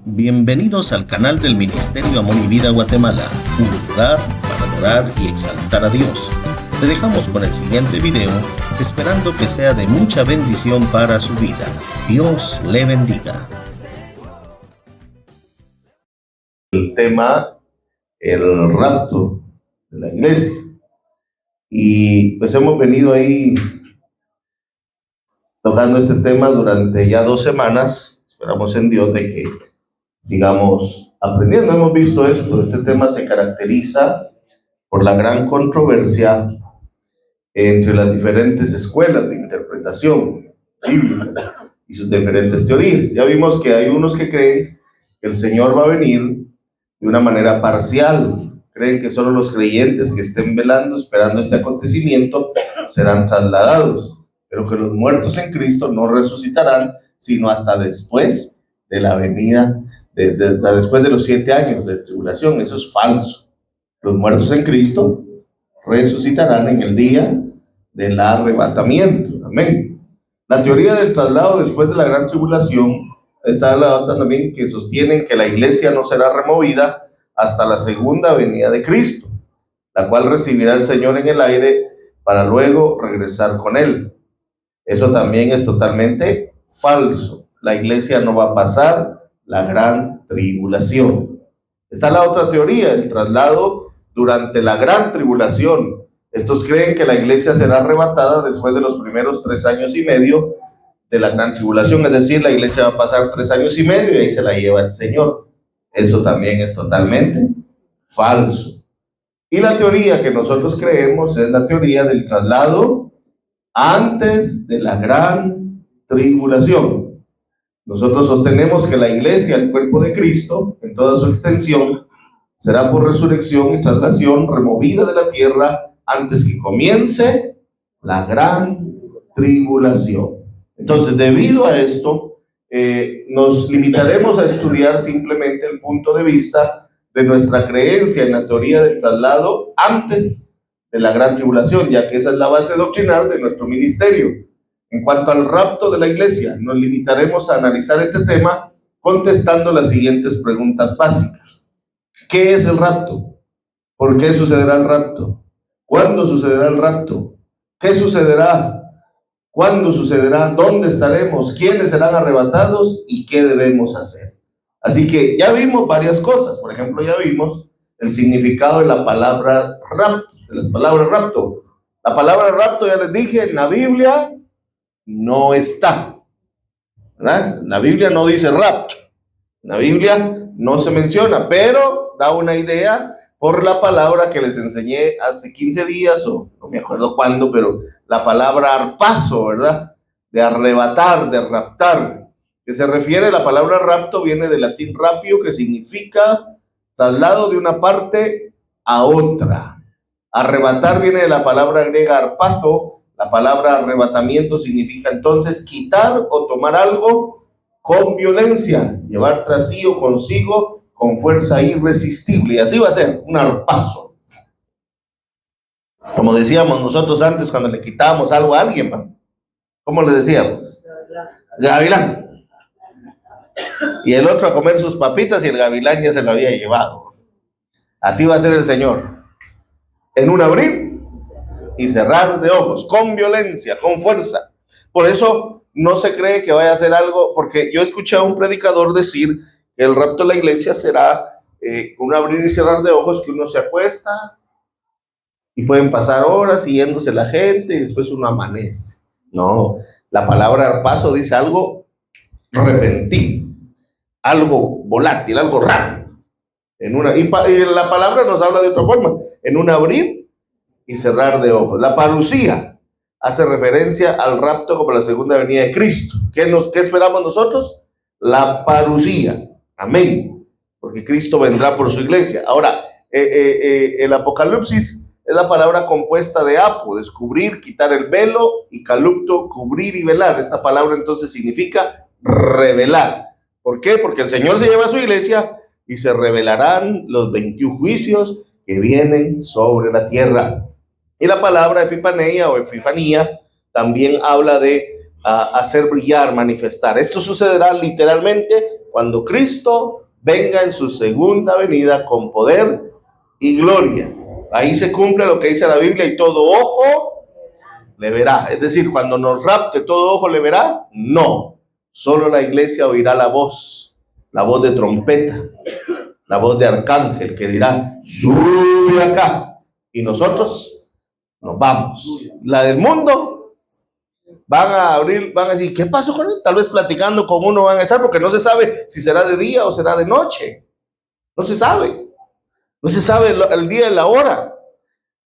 Bienvenidos al canal del Ministerio Amor y Vida Guatemala, un lugar para adorar y exaltar a Dios. Te dejamos con el siguiente video, esperando que sea de mucha bendición para su vida. Dios le bendiga. El tema, el rapto de la iglesia. Y pues hemos venido ahí tocando este tema durante ya 2 semanas. Esperamos en Dios de que sigamos aprendiendo. Hemos visto esto. Este tema se caracteriza por la gran controversia entre las diferentes escuelas de interpretación bíblicas y sus diferentes teorías. Ya vimos que hay unos que creen que el Señor va a venir de una manera parcial. Creen que solo los creyentes que estén velando, esperando este acontecimiento, serán trasladados, pero que los muertos en Cristo no resucitarán, sino hasta después de la venida, después de los 7 años de tribulación. Eso es falso. Los muertos en Cristo resucitarán en el día del arrebatamiento. Amén. La teoría del traslado después de la gran tribulación está la otra también, que sostienen que la iglesia no será removida hasta la segunda venida de Cristo, la cual recibirá el Señor en el aire para luego regresar con él. Eso también es totalmente falso. La iglesia no va a pasar la gran tribulación. Está la otra teoría, el traslado durante la gran tribulación. Estos creen que la iglesia será arrebatada después de los primeros 3 años y medio de la gran tribulación, es decir, la iglesia va a pasar 3 años y medio y ahí se la lleva el Señor. Eso también es totalmente falso. Y la teoría que nosotros creemos es la teoría del traslado antes de la gran tribulación. Nosotros sostenemos que la iglesia, el cuerpo de Cristo, en toda su extensión, será por resurrección y traslación removida de la tierra antes que comience la gran tribulación. Entonces, debido a esto, nos limitaremos a estudiar simplemente el punto de vista de nuestra creencia en la teoría del traslado antes de la gran tribulación, ya que esa es la base doctrinal de nuestro ministerio. En cuanto al rapto de la iglesia, nos limitaremos a analizar este tema contestando las siguientes preguntas básicas. ¿Qué es el rapto? ¿Por qué sucederá el rapto? ¿Cuándo sucederá el rapto? ¿Qué sucederá? ¿Cuándo sucederá? ¿Dónde estaremos? ¿Quiénes serán arrebatados? ¿Y qué debemos hacer? Así que ya vimos varias cosas. Por ejemplo, ya vimos el significado de la palabra rapto, de las palabras rapto. La palabra rapto, ya les dije, en la Biblia no está, ¿verdad? La Biblia no dice rapto. En la Biblia no se menciona, pero da una idea por la palabra que les enseñé hace 15 días, o no me acuerdo cuándo, pero la palabra arpazo, ¿verdad? De arrebatar, de raptar, que se refiere, la palabra rapto viene del latín rapio, que significa traslado de una parte a otra. Arrebatar viene de la palabra griega arpazo. La palabra arrebatamiento significa entonces quitar o tomar algo con violencia, llevar tras sí o consigo con fuerza irresistible, y así va a ser, un arpazo. Como decíamos nosotros antes cuando le quitábamos algo a alguien, ¿no? ¿Cómo le decíamos? Gavilán. Y el otro a comer sus papitas y el gavilán ya se lo había llevado. Así va a ser el Señor. En un abrir y cerrar de ojos, con violencia, con fuerza. Por eso no se cree que vaya a hacer algo, porque yo he escuchado a un predicador decir que el rapto de la iglesia será un abrir y cerrar de ojos, que uno se acuesta y pueden pasar horas siguiéndose la gente y después uno amanece. No, la palabra arpazo dice algo repentino, algo volátil, algo rápido. Y la palabra nos habla de otra forma, en un abrir y cerrar de ojos. La parusía hace referencia al rapto como la segunda venida de Cristo. ¿Qué esperamos nosotros? La parusía. Amén. Porque Cristo vendrá por su iglesia. Ahora, el Apocalipsis es la palabra compuesta de apo, descubrir, quitar el velo, y calupto, cubrir y velar. Esta palabra entonces significa revelar. ¿Por qué? Porque el Señor se lleva a su iglesia y se revelarán los 21 juicios que vienen sobre la tierra. Y la palabra epifaneia o epifanía también habla de a hacer brillar, manifestar. Esto sucederá literalmente cuando Cristo venga en su segunda venida con poder y gloria. Ahí se cumple lo que dice la Biblia: y todo ojo le verá. Es decir, cuando nos rapte, ¿todo ojo le verá? No, solo la iglesia oirá la voz de trompeta, la voz de arcángel que dirá: sube acá, y nosotros nos vamos. La del mundo van a decir: ¿qué pasó con él? Tal vez platicando con uno van a estar, porque no se sabe si será de día o será de noche. No se sabe el día y la hora.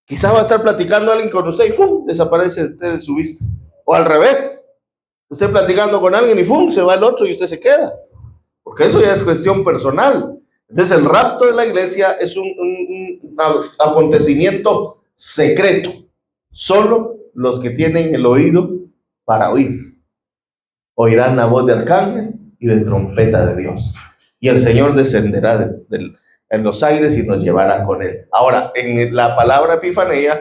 Quizá va a estar platicando alguien con usted y ¡fum!, desaparece usted de su vista. O al revés, usted platicando con alguien y ¡fum!, se va el otro y usted se queda. Porque eso ya es cuestión personal. Entonces el rapto de la iglesia es un acontecimiento secreto. Solo los que tienen el oído para oír oirán la voz de arcángel y de trompeta de Dios. Y el Señor descenderá en los aires y nos llevará con él. Ahora, en la palabra epifanía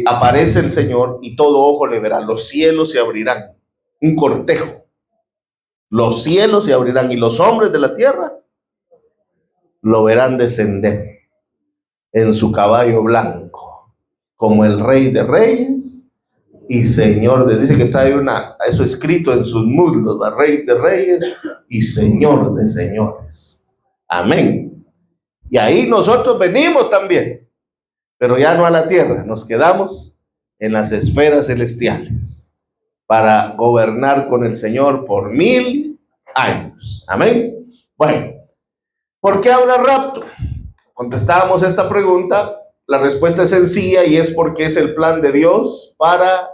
aparece el Señor y todo ojo le verá. Los cielos se abrirán, un cortejo. Los cielos se abrirán y los hombres de la tierra lo verán descender en su caballo blanco, como el Rey de Reyes y Señor de... Dice que trae eso escrito en sus muslos: Rey de Reyes y Señor de Señores. Amén. Y ahí nosotros venimos también, pero ya no a la tierra, nos quedamos en las esferas celestiales para gobernar con el Señor por 1000 años. Amén. Bueno, ¿por qué habrá rapto? Contestábamos esta pregunta. La respuesta es sencilla, y es porque es el plan de Dios para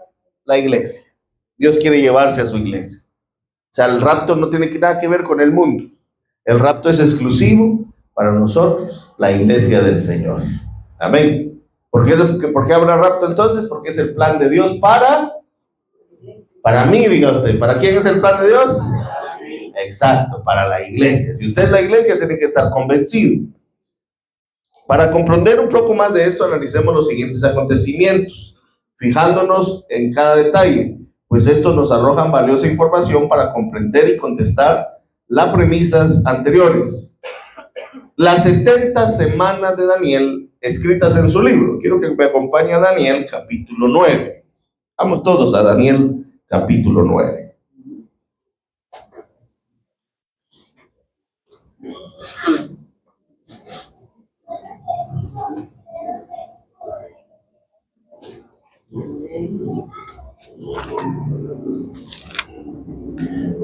la iglesia. Dios quiere llevarse a su iglesia. O sea, el rapto no tiene nada que ver con el mundo. El rapto es exclusivo para nosotros, la iglesia del Señor. Amén. ¿Por qué habrá rapto entonces? Porque es el plan de Dios para mí, diga usted. ¿Para quién es el plan de Dios? Exacto, para la iglesia. Si usted es la iglesia, tiene que estar convencido. Para comprender un poco más de esto, analicemos los siguientes acontecimientos, fijándonos en cada detalle, pues estos nos arrojan valiosa información para comprender y contestar las premisas anteriores. Las 70 semanas de Daniel escritas en su libro. Quiero que me acompañe a Daniel capítulo 9. Vamos todos a Daniel capítulo 9.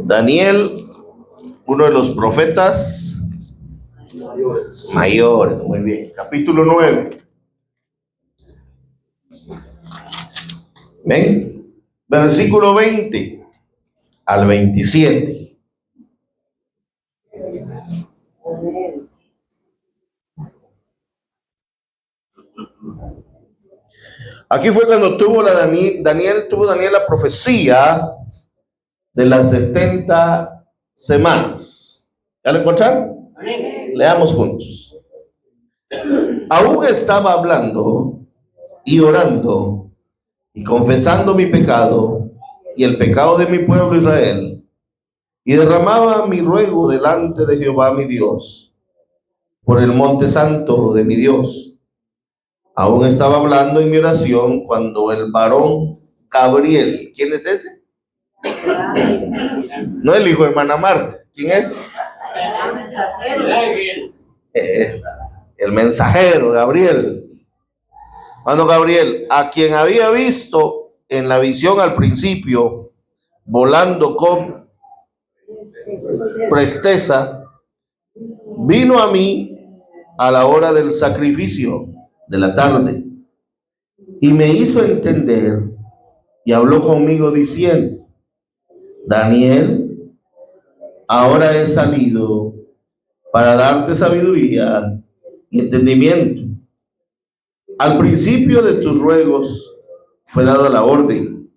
Daniel, uno de los profetas mayores, muy bien, capítulo 9. ¿Ven? Versículo 20 al 27. Aquí fue cuando Daniel tuvo la profecía de las 70 semanas. ¿Ya lo encontraron? Leamos juntos. Aún estaba hablando y orando y confesando mi pecado y el pecado de mi pueblo Israel, y derramaba mi ruego delante de Jehová mi Dios por el monte santo de mi Dios. Aún estaba hablando en mi oración cuando el varón Gabriel, ¿quién es ese? No el hijo de hermana Marta. ¿Quién es? El mensajero Gabriel. Cuando Gabriel, a quien había visto en la visión al principio, volando con presteza, vino a mí a la hora del sacrificio de la tarde y me hizo entender y habló conmigo diciendo: Daniel, ahora he salido para darte sabiduría y entendimiento. Al principio de tus ruegos fue dada la orden,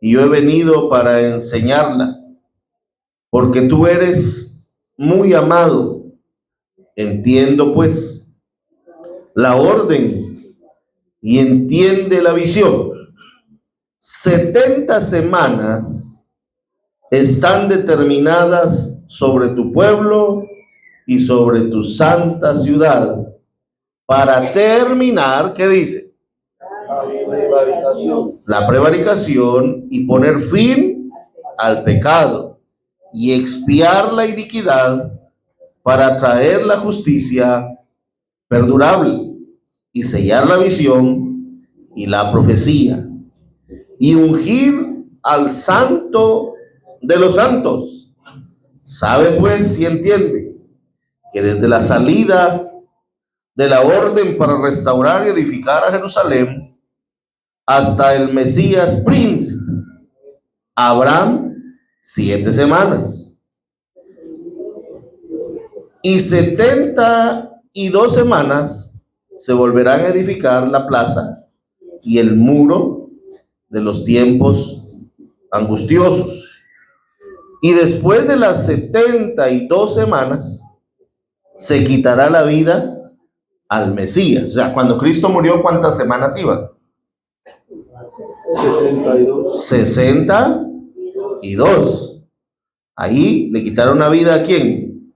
y yo he venido para enseñarla, porque tú eres muy amado. Entiendo pues la orden y entiende la visión. 70 semanas están determinadas sobre tu pueblo y sobre tu santa ciudad para terminar, ¿qué dice? La prevaricación y poner fin al pecado y expiar la iniquidad para traer la justicia perdurable y sellar la visión y la profecía y ungir al santo de los santos. Sabe pues y entiende que desde la salida de la orden para restaurar y edificar a Jerusalén hasta el Mesías príncipe habrán 7 semanas y 72 semanas se volverán a edificar la plaza y el muro de los tiempos angustiosos. Y después de las 72 semanas se quitará la vida al Mesías. O sea, cuando Cristo murió, ¿cuántas semanas iban? 62. Ahí le quitaron la vida ¿a quién?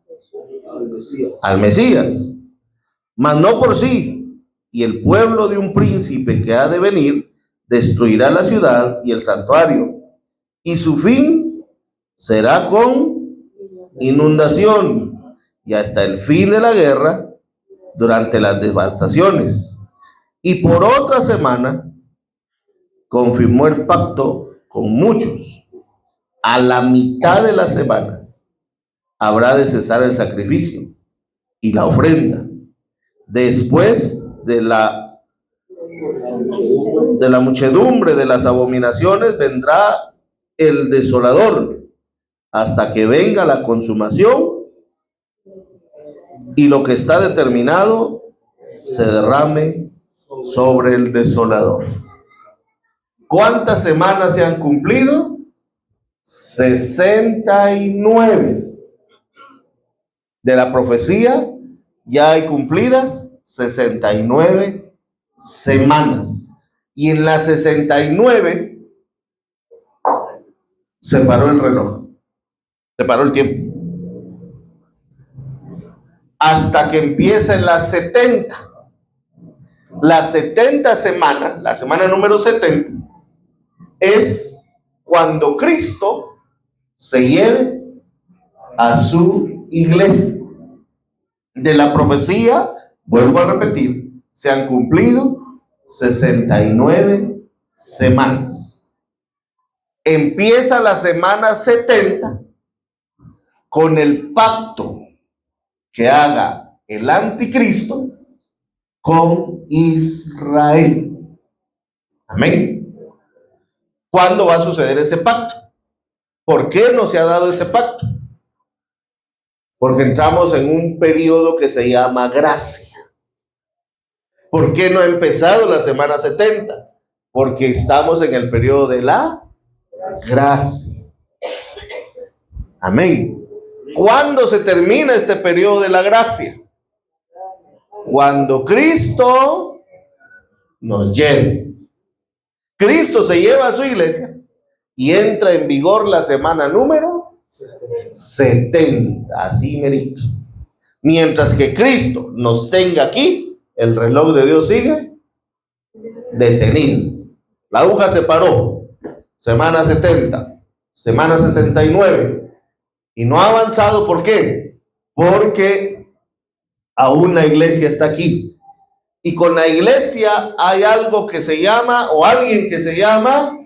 Al Mesías. Mas no por sí. Y el pueblo de un príncipe que ha de venir destruirá la ciudad y el santuario. Y su fin será con inundación y hasta el fin de la guerra durante las devastaciones. Y por otra semana confirmó el pacto con muchos. A la mitad de la semana habrá de cesar el sacrificio y la ofrenda. Después de la muchedumbre de las abominaciones vendrá el desolador hasta que venga la consumación y lo que está determinado se derrame sobre el desolador. ¿Cuántas semanas se han cumplido? 69. De la profecía ya hay cumplidas 69 semanas. Y en las 69 se paró el reloj, se paró el tiempo. Hasta que empiecen las 70. Las 70 semanas, la semana número 70, es cuando Cristo se lleve a su iglesia. De la profecía, vuelvo a repetir, se han cumplido 69 semanas. Empieza la semana 70 con el pacto que haga el anticristo con Israel. Amén. ¿Cuándo va a suceder ese pacto? ¿Por qué no se ha dado ese pacto? Porque entramos en un periodo que se llama gracia. ¿Por qué no ha empezado la semana 70? Porque estamos en el periodo de la gracia. Amén. ¿Cuándo se termina este periodo de la gracia? Cuando Cristo nos lleve. Cristo se lleva a su iglesia y entra en vigor la semana número 70, así merito. Mientras que Cristo nos tenga aquí, el reloj de Dios sigue detenido. La aguja se paró, semana 70, semana 69, y no ha avanzado. ¿Por qué? Porque aún la iglesia está aquí. Y con la iglesia hay algo que se llama, o alguien que se llama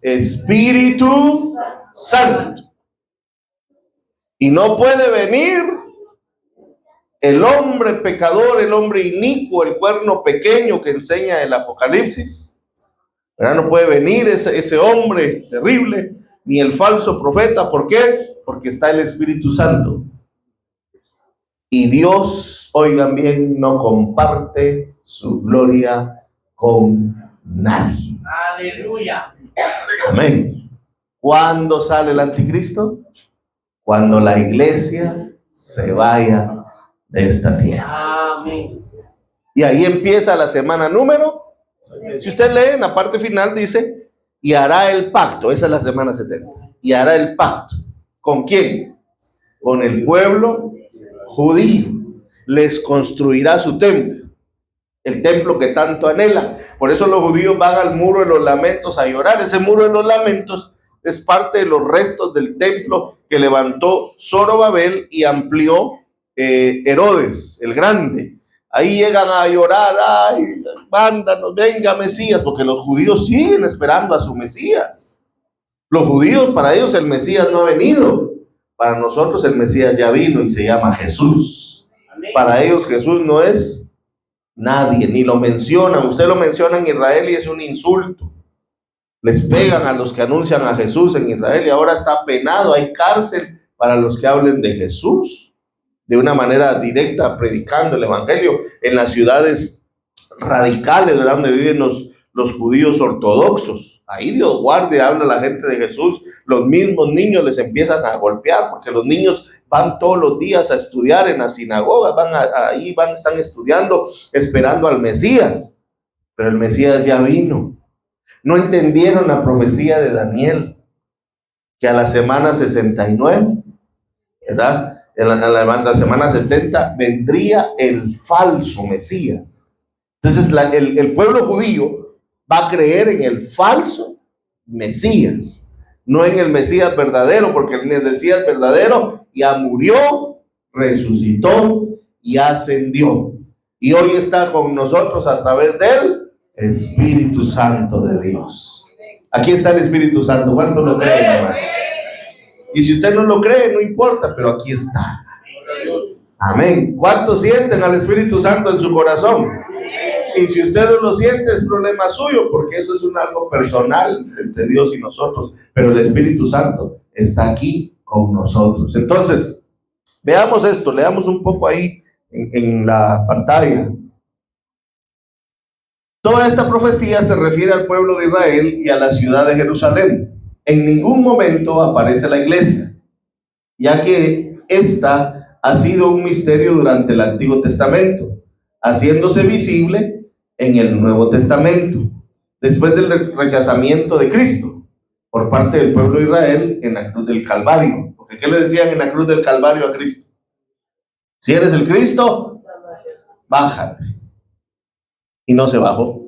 Espíritu Santo. Y no puede venir el hombre pecador, el hombre inicuo, el cuerno pequeño que enseña el Apocalipsis. ¿Verdad? No puede venir ese hombre terrible, ni el falso profeta. ¿Por qué? Porque está el Espíritu Santo. Y Dios, oigan bien, no comparte su gloria con nadie. Aleluya. Amén. ¿Cuándo sale el anticristo? Cuando la iglesia se vaya de esta tierra. Amén. Y ahí empieza la semana número. Si usted lee en la parte final dice, y hará el pacto. Esa es la semana 70. Y hará el pacto. ¿Con quién? Con el pueblo judío. Les construirá su templo, el templo que tanto anhelan. Por eso los judíos van al muro de los lamentos a llorar. Ese muro de los lamentos es parte de los restos del templo que levantó Zorobabel y amplió Herodes el Grande. Ahí llegan a llorar, ay, mándanos, venga Mesías, porque los judíos siguen esperando a su Mesías. Los judíos, para ellos el Mesías no ha venido. Para nosotros el Mesías ya vino y se llama Jesús. Para ellos Jesús no es nadie, ni lo mencionan. Usted lo menciona en Israel y es un insulto. Les pegan a los que anuncian a Jesús en Israel y ahora está penado. Hay cárcel para los que hablen de Jesús de una manera directa, predicando el evangelio en las ciudades radicales, ¿verdad? Donde viven los judíos ortodoxos. Ahí Dios guarde, habla la gente de Jesús. Los mismos niños les empiezan a golpear porque los niños van todos los días a estudiar en las sinagogas, están estudiando, esperando al Mesías. Pero el Mesías ya vino. No entendieron la profecía de Daniel, que a la semana 69, ¿verdad? En la semana 70 vendría el falso Mesías. Entonces el pueblo judío va a creer en el falso Mesías, no en el Mesías verdadero, porque el Mesías verdadero ya murió, resucitó y ascendió. Y hoy está con nosotros a través del Espíritu Santo de Dios. Aquí está el Espíritu Santo. ¿Cuánto lo creen, hermano? Y si usted no lo cree, no importa, pero aquí está. Amén. ¿Cuántos sienten al Espíritu Santo en su corazón? Y si usted no lo siente, es problema suyo, porque eso es algo personal entre Dios y nosotros. Pero el Espíritu Santo está aquí con nosotros. Entonces, veamos esto, leamos un poco ahí en la pantalla. Toda esta profecía se refiere al pueblo de Israel y a la ciudad de Jerusalén. En ningún momento aparece la iglesia, ya que esta ha sido un misterio durante el Antiguo Testamento, haciéndose visible en el Nuevo Testamento, después del rechazamiento de Cristo por parte del pueblo de Israel en la cruz del Calvario. Porque ¿qué le decían en la cruz del Calvario a Cristo? Si eres el Cristo, bájate. Y no se bajó.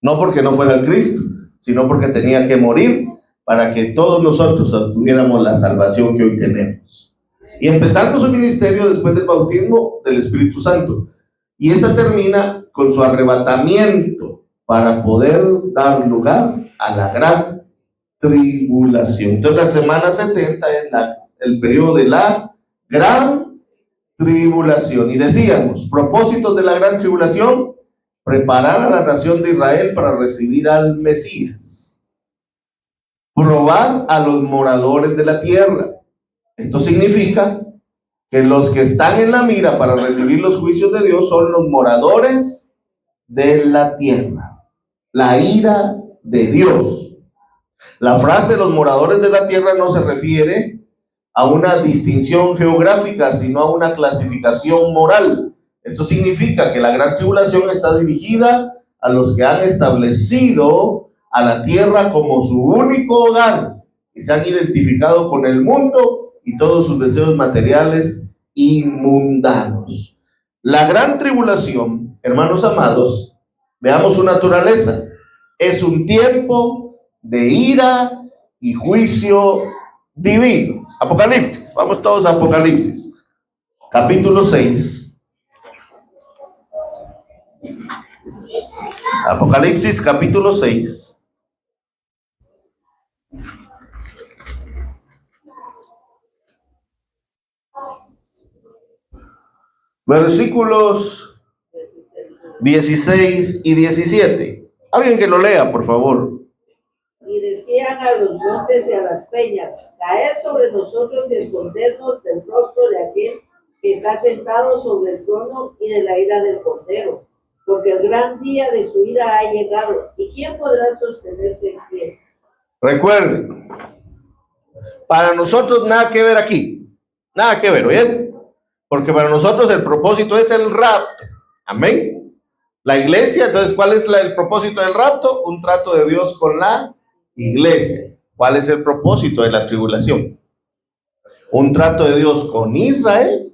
No porque no fuera el Cristo, sino porque tenía que morir para que todos nosotros obtuviéramos la salvación que hoy tenemos. Y empezando su ministerio después del bautismo del Espíritu Santo. Y esta termina con su arrebatamiento para poder dar lugar a la gran tribulación. Entonces la semana 70 es el periodo de la gran tribulación. Y decíamos, propósitos de la gran tribulación: preparar a la nación de Israel para recibir al Mesías, probar a los moradores de la tierra. Esto significa que los que están en la mira para recibir los juicios de Dios son los moradores de la tierra, la ira de Dios. La frase los moradores de la tierra no se refiere a una distinción geográfica, sino a una clasificación moral. Esto significa que la gran tribulación está dirigida a los que han establecido a la tierra como su único hogar y se han identificado con el mundo y todos sus deseos materiales y mundanos. La gran tribulación, hermanos amados, veamos su naturaleza. Es un tiempo de ira y juicio divino. Apocalipsis, vamos todos a Apocalipsis, capítulo 6. Apocalipsis capítulo 6. Versículos 16 y 17. Alguien que lo lea, por favor. Y decían a los montes y a las peñas: caed sobre nosotros y escondernos del rostro de aquel que está sentado sobre el trono y de la ira del Cordero, porque el gran día de su ira ha llegado, ¿y quién podrá sostenerse en pie? Recuerden, para nosotros nada que ver aquí, nada que ver, ¿oyen? Porque para nosotros el propósito es el rapto, amén. La iglesia, entonces, ¿cuál es el propósito del rapto? Un trato de Dios con la iglesia. ¿Cuál es el propósito de la tribulación? Un trato de Dios con Israel,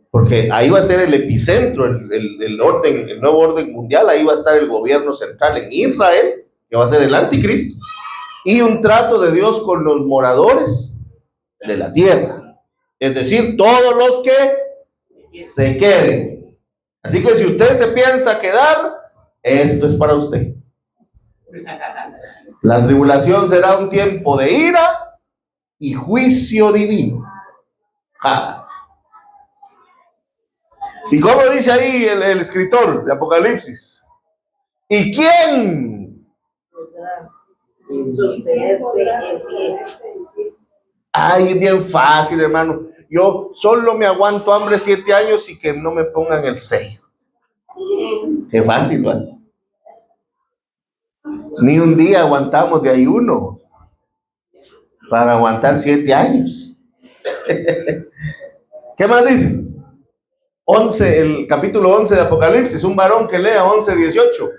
porque ahí va a ser el epicentro, el orden, el nuevo orden mundial. Ahí va a estar el gobierno central en Israel, que va a ser el anticristo, y un trato de Dios con los moradores de la tierra, es decir, todos los que se queden. Así que si usted se piensa quedar, esto es para usted. La tribulación será un tiempo de ira y juicio divino. ¿Y cómo dice ahí el escritor de Apocalipsis? ¿Y quién sostenerse en pie? Ay, bien fácil, hermano. Yo solo me aguanto hambre 7 años y que no me pongan el sello. Qué fácil, ¿vale? Ni un día aguantamos de ayuno para aguantar 7 años. ¿Qué más dice? 11, el capítulo 11 de Apocalipsis, un varón que lea 11:18.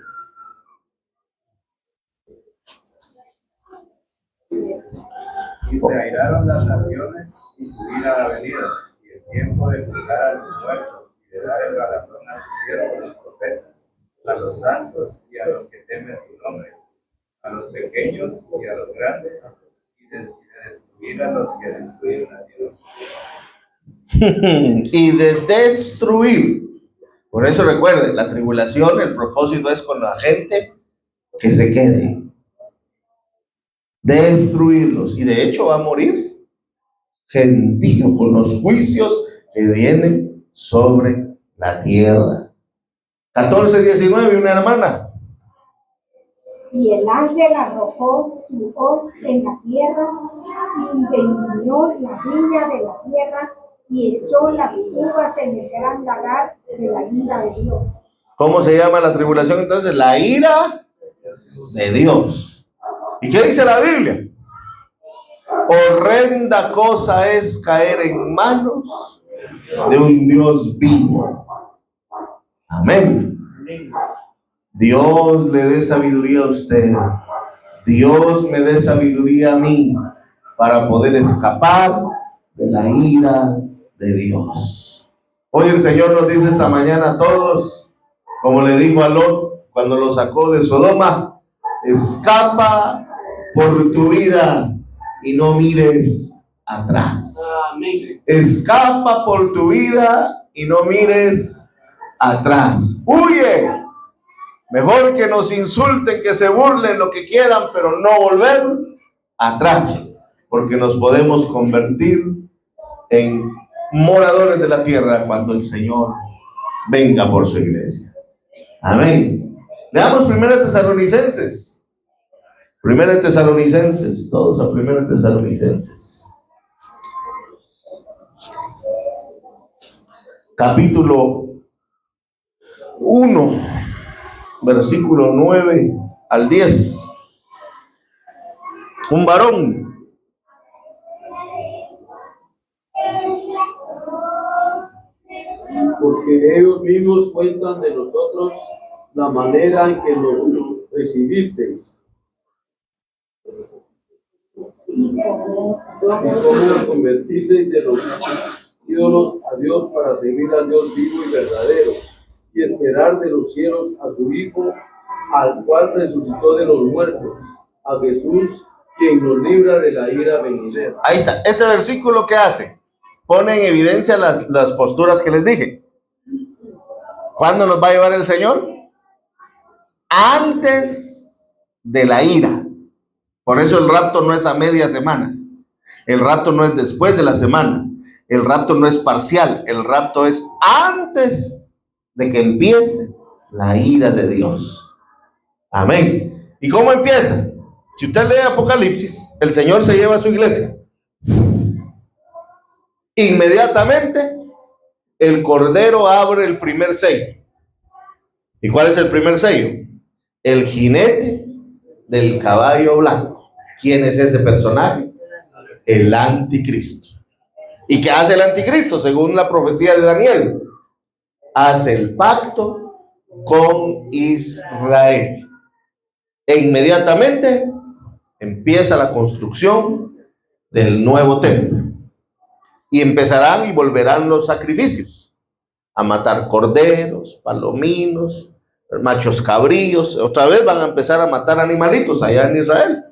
Y se airaron las naciones y tu ira ha venido, y el tiempo de juzgar a los muertos y de dar el galardón a tus siervos, los profetas, a los santos y a los que temen tu nombre, a los pequeños y a los grandes, y de destruir a los que destruyen a Dios. Y de destruir. Por eso recuerden, la tribulación, el propósito es con la gente que se quede. Destruirlos. Y de hecho va a morir gentío con los juicios que vienen sobre la tierra. 14:19, una hermana. Y el ángel arrojó su hoz en la tierra y vendimió la viña de la tierra y echó las uvas en el gran lagar de la ira de Dios. ¿Cómo se llama la tribulación entonces? La ira de Dios. ¿Y qué dice la Biblia? Horrenda cosa es caer en manos de un Dios vivo. Amén. Dios le dé sabiduría a usted. Dios me dé sabiduría a mí para poder escapar de la ira de Dios. Hoy el Señor nos dice esta mañana a todos, como le dijo a Lot cuando lo sacó de Sodoma: escapa por tu vida y no mires atrás. Amén. Escapa por tu vida y no mires atrás. Huye. Mejor que nos insulten, que se burlen, lo que quieran, pero no volver atrás, porque nos podemos convertir en moradores de la tierra cuando el Señor venga por su iglesia. Amén. Leamos 1 Tesalonicenses. 1 Tesalonicenses, todos a 1 Tesalonicenses. Capítulo 1, versículo 9 al 10. Un varón. Porque ellos mismos cuentan de nosotros la manera en que nos recibisteis y cómo os convertisteis de los ídolos a Dios para seguir al Dios vivo y verdadero y esperar de los cielos a su Hijo, al cual resucitó de los muertos, a Jesús, quien nos libra de la ira venidera. Ahí está. Este versículo, ¿qué hace? Pone en evidencia las posturas que les dije. ¿Cuándo nos va a llevar el Señor? Antes de la ira. Por eso el rapto no es a media semana. El rapto no es después de la semana. El rapto no es parcial. El rapto es antes de que empiece la ira de Dios. Amén. ¿Y cómo empieza? Si usted lee Apocalipsis, el Señor se lleva a su iglesia. Inmediatamente el Cordero abre el primer sello. ¿Y cuál es el primer sello? El jinete del caballo blanco. ¿Quién es ese personaje? El anticristo. ¿Y qué hace el anticristo? Según la profecía de Daniel, hace el pacto con Israel. E inmediatamente empieza la construcción del nuevo templo. Y empezarán y volverán los sacrificios, a matar corderos, palominos, machos cabríos. Otra vez van a empezar a matar animalitos allá en Israel.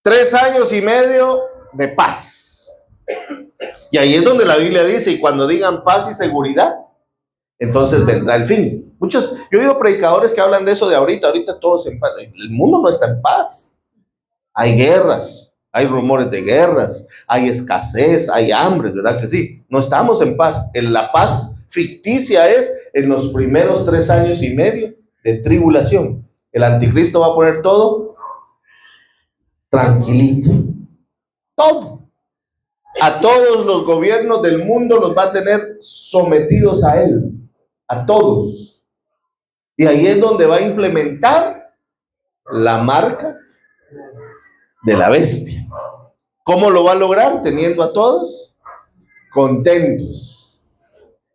3 años y medio de paz. Y ahí es donde la Biblia dice, y cuando digan paz y seguridad, entonces vendrá el fin. Yo he oído predicadores que hablan de eso de ahorita todos en paz. El mundo no está en paz. Hay guerras, hay rumores de guerras, hay escasez, hay hambre, ¿verdad que sí? No estamos en paz. La paz ficticia es en los primeros 3 años y medio de tribulación. El anticristo va a poner todo tranquilito. Todo. A todos los gobiernos del mundo los va a tener sometidos a él. A todos. Y ahí es donde va a implementar la marca de la bestia. ¿Cómo lo va a lograr? Teniendo a todos contentos.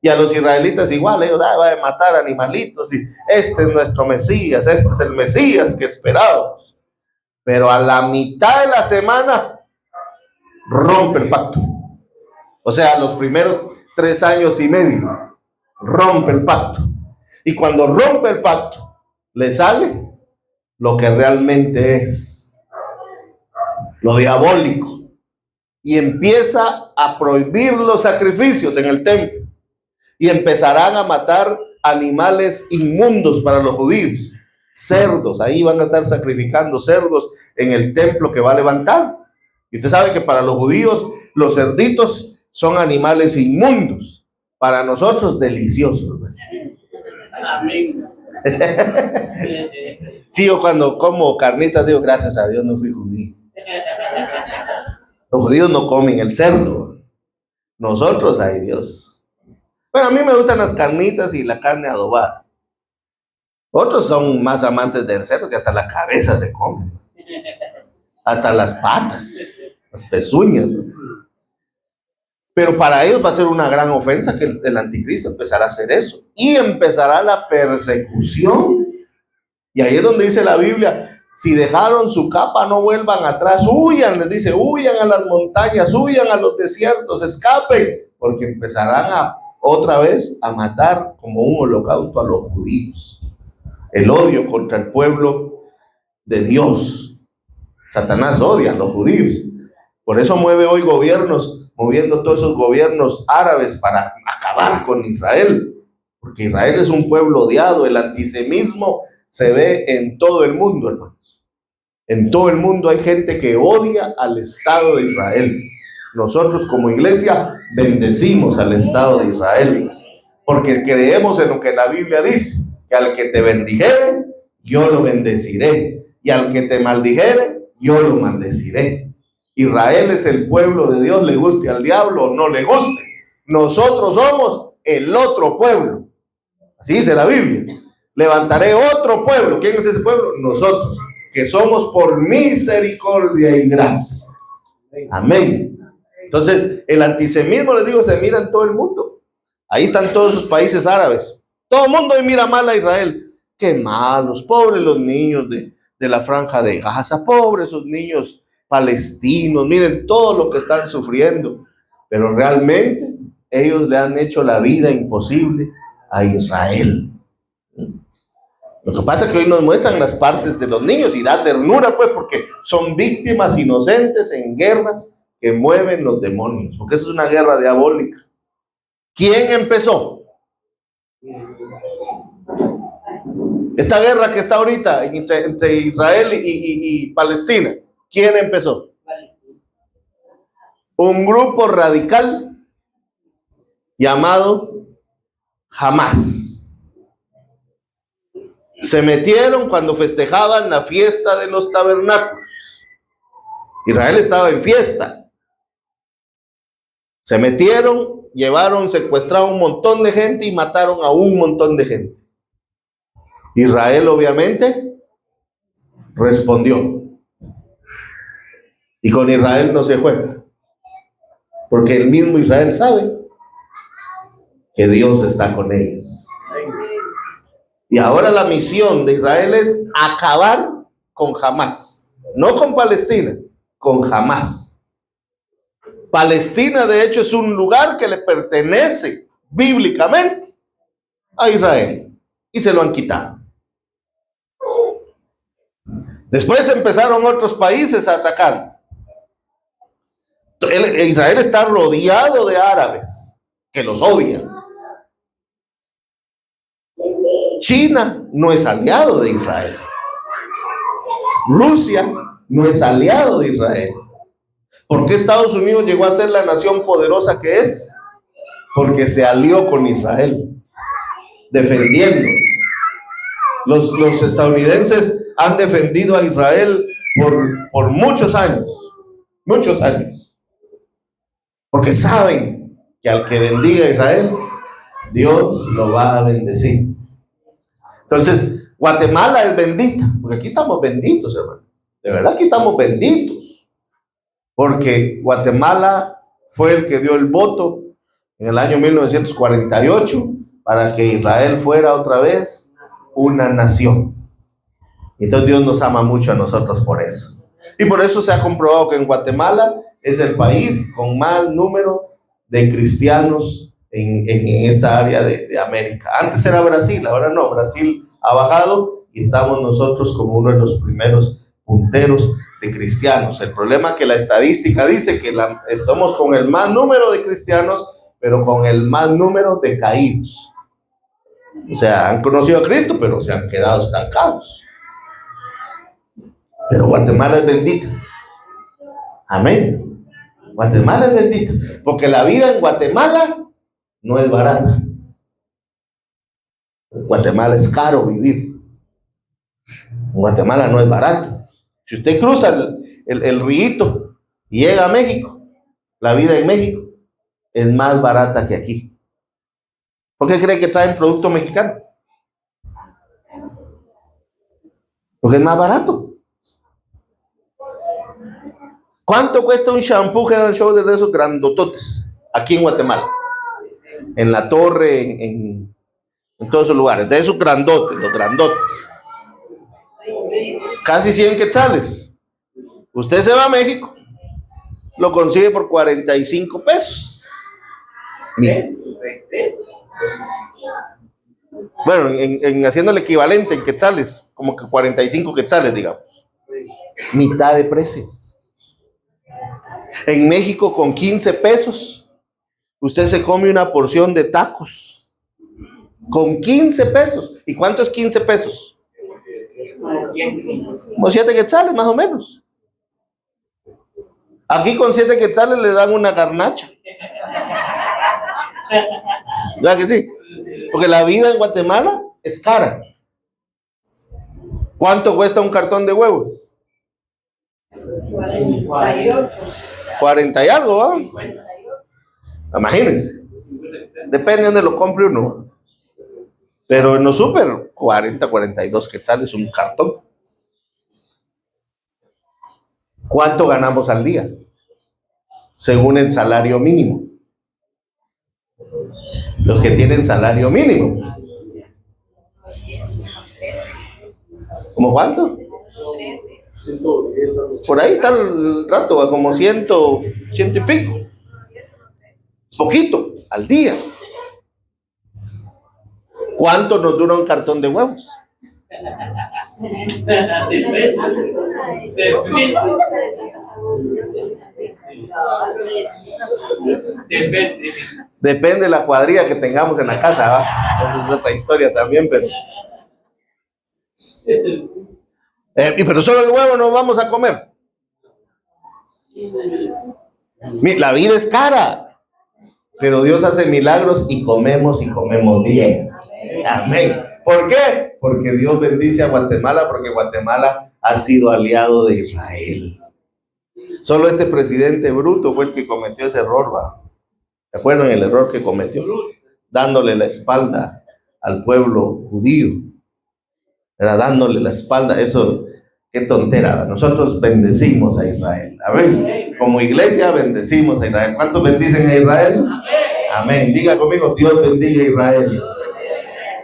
Y a los israelitas igual, ellos van a matar animalitos y este es nuestro Mesías, este es el Mesías que esperábamos. Pero a la mitad de la semana rompe el pacto. O sea, los primeros 3 años y medio rompe el pacto. Y cuando rompe el pacto, le sale lo que realmente es, lo diabólico. Y empieza a prohibir los sacrificios en el templo. Y empezarán a matar animales inmundos para los judíos. Cerdos, ahí van a estar sacrificando cerdos en el templo que va a levantar. Y usted sabe que para los judíos los cerditos son animales inmundos. Para nosotros deliciosos. Amén. Sí, yo cuando como carnitas digo, gracias a Dios no fui judío. Los judíos no comen el cerdo. Nosotros, ay Dios. Bueno, a mí me gustan las carnitas y la carne adobada. Otros son más amantes del cerdo que hasta la cabeza se comen. Hasta las patas, las pezuñas, ¿no? Pero para ellos va a ser una gran ofensa que el anticristo empezará a hacer eso. Y empezará la persecución. Y ahí es donde dice la Biblia, si dejaron su capa no vuelvan atrás, huyan, les dice, huyan a las montañas, huyan a los desiertos, escapen, porque empezarán otra vez a matar como un holocausto a los judíos. El odio contra el pueblo de Dios. Satanás odia a los judíos. Por eso mueve hoy gobiernos, moviendo todos esos gobiernos árabes para acabar con Israel. Porque Israel es un pueblo odiado. El antisemitismo se ve en todo el mundo, hermanos. En todo el mundo hay gente que odia al Estado de Israel. Nosotros como iglesia bendecimos al Estado de Israel. Porque creemos en lo que la Biblia dice. Que al que te bendijere, yo lo bendeciré. Y al que te maldijere, yo lo maldeciré. Israel es el pueblo de Dios, le guste al diablo o no le guste. Nosotros somos el otro pueblo. Así dice la Biblia. Levantaré otro pueblo. ¿Quién es ese pueblo? Nosotros, que somos por misericordia y gracia. Amén. Entonces, el antisemitismo, les digo, se mira en todo el mundo. Ahí están todos esos países árabes. Todo el mundo mira mal a Israel. Qué malos, pobres los niños de la franja de Gaza, pobres esos niños palestinos, miren todo lo que están sufriendo. Pero realmente ellos le han hecho la vida imposible a Israel. Lo que pasa es que hoy nos muestran las partes de los niños y da ternura, pues, porque son víctimas inocentes en guerras que mueven los demonios, porque eso es una guerra diabólica. ¿Quién empezó? Esta guerra que está ahorita entre Israel y Palestina, ¿quién empezó? Un grupo radical llamado Hamás. Se metieron cuando festejaban la fiesta de los tabernáculos. Israel estaba en fiesta. Se metieron, secuestraron un montón de gente y mataron a un montón de gente. Israel obviamente respondió. Y con Israel no se juega. Porque el mismo Israel sabe que Dios está con ellos. Y ahora la misión de Israel es acabar con Hamás. No con Palestina, con Hamás. Palestina, de hecho, es un lugar que le pertenece bíblicamente a Israel y se lo han quitado. Después empezaron otros países a atacar. Israel está rodeado de árabes que los odian. China no es aliado de Israel. Rusia no es aliado de Israel. ¿Por qué Estados Unidos llegó a ser la nación poderosa que es? Porque se alió con Israel, defendiendo. Los estadounidenses han defendido a Israel por muchos años, porque saben que al que bendiga a Israel, Dios lo va a bendecir. Entonces, Guatemala es bendita, porque aquí estamos benditos, hermano. De verdad que estamos benditos, porque Guatemala fue el que dio el voto en el año 1948 para que Israel fuera otra vez una nación. Entonces Dios nos ama mucho a nosotros por eso. Y por eso se ha comprobado que en Guatemala es el país con más número de cristianos en esta área de América. Antes era Brasil, ahora no. Brasil ha bajado y estamos nosotros como uno de los primeros punteros de cristianos. El problema es que la estadística dice que somos con el más número de cristianos, pero con el más número de caídos. O sea, han conocido a Cristo, pero se han quedado estancados. Pero Guatemala es bendita. Amén. Guatemala es bendita, porque la vida en Guatemala no es barata. En Guatemala es caro vivir. En Guatemala no es barato. Si usted cruza el río y llega a México, la vida en México es más barata que aquí. ¿Por qué cree que traen producto mexicano? Porque es más barato. ¿Cuánto cuesta un shampoo Head and Shoulders de esos grandototes aquí en Guatemala? En La Torre, en todos esos lugares, de esos grandotes, los grandotes. Casi 100 quetzales. Usted se va a México, lo consigue por 45 pesos. Bien. Bueno, en haciendo el equivalente en quetzales, como que 45 quetzales, digamos. Mitad de precio. En México con 15 pesos, usted se come una porción de tacos. Con 15 pesos. ¿Y cuánto es 15 pesos? Como 7 quetzales, más o menos. Aquí con 7 quetzales le dan una garnacha. ¿Verdad que sí? Porque la vida en Guatemala es cara. ¿Cuánto cuesta un cartón de huevos? 40 y algo, ¿va? Imagínense. Depende de donde lo compre uno. Pero en los súper, 40, 42 quetzales un cartón. ¿Cuánto ganamos al día? Según el salario mínimo. Los que tienen salario mínimo. ¿Cómo cuánto? Por ahí está el rato, como 100 y pico. Poquito, al día. ¿Cuánto nos dura un cartón de huevos? Depende de la cuadrilla que tengamos en la casa, ¿va? Esa es otra historia también, pero pero solo el huevo no vamos a comer. La vida es cara, pero Dios hace milagros y comemos bien. Amén. ¿Por qué? Porque Dios bendice a Guatemala, porque Guatemala ha sido aliado de Israel. Solo este presidente bruto fue el que cometió ese error, ¿va? ¿Se acuerdan el error que cometió? Dándole la espalda al pueblo judío. Era dándole la espalda. Eso, qué tontera, ¿va? Nosotros bendecimos a Israel. Amén. Como iglesia bendecimos a Israel. ¿Cuántos bendicen a Israel? Amén. Diga conmigo, Dios bendiga a Israel.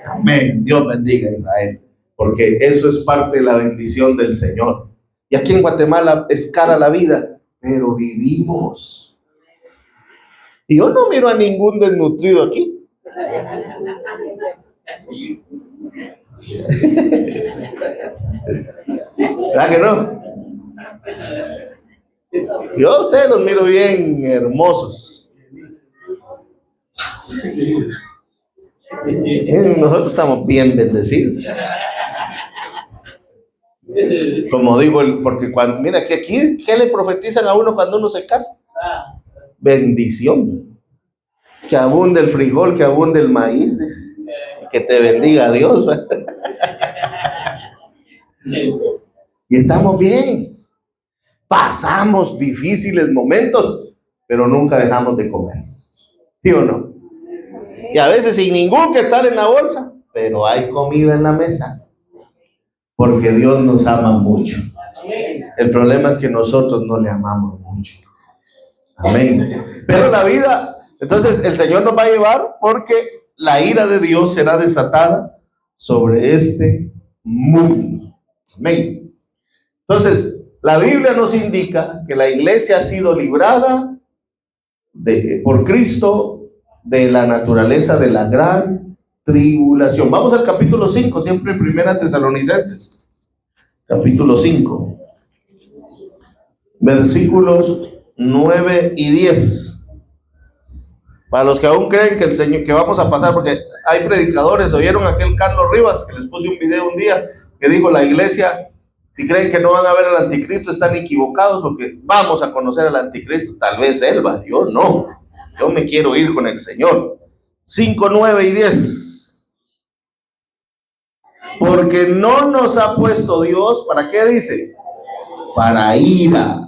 Amén. Dios bendiga a Israel. Porque eso es parte de la bendición del Señor. Y aquí en Guatemala es cara la vida, pero vivimos. Y yo no miro a ningún desnutrido aquí. ¿Verdad que no? Yo a ustedes los miro bien hermosos. Nosotros estamos bien bendecidos. Como digo, porque cuando, mira que aquí, ¿qué le profetizan a uno cuando uno se casa? Bendición. Que abunde el frijol, que abunde el maíz, que te bendiga Dios. Y estamos bien. Pasamos difíciles momentos, pero nunca dejamos de comer. ¿Sí o no? Y a veces sin ningún quetzal en la bolsa, pero hay comida en la mesa. Porque Dios nos ama mucho. El problema es que nosotros no le amamos mucho. Amén. Pero la vida, entonces el Señor nos va a llevar porque la ira de Dios será desatada sobre este mundo. Amén. Entonces, la Biblia nos indica que la iglesia ha sido librada por Cristo de la naturaleza de la gran tribulación. Vamos al capítulo 5, siempre en Primera Tesalonicenses, capítulo 5, versículos 9 y 10. Para los que aún creen que el Señor, que vamos a pasar, porque hay predicadores, oyeron aquel Carlos Rivas, que les puse un video un día, que dijo: la iglesia, si creen que no van a ver al anticristo, están equivocados, porque vamos a conocer al anticristo. Tal vez él va, yo no. Yo me quiero ir con el Señor. 5, 9 y 10. Porque no nos ha puesto Dios, ¿para qué dice? Para ira,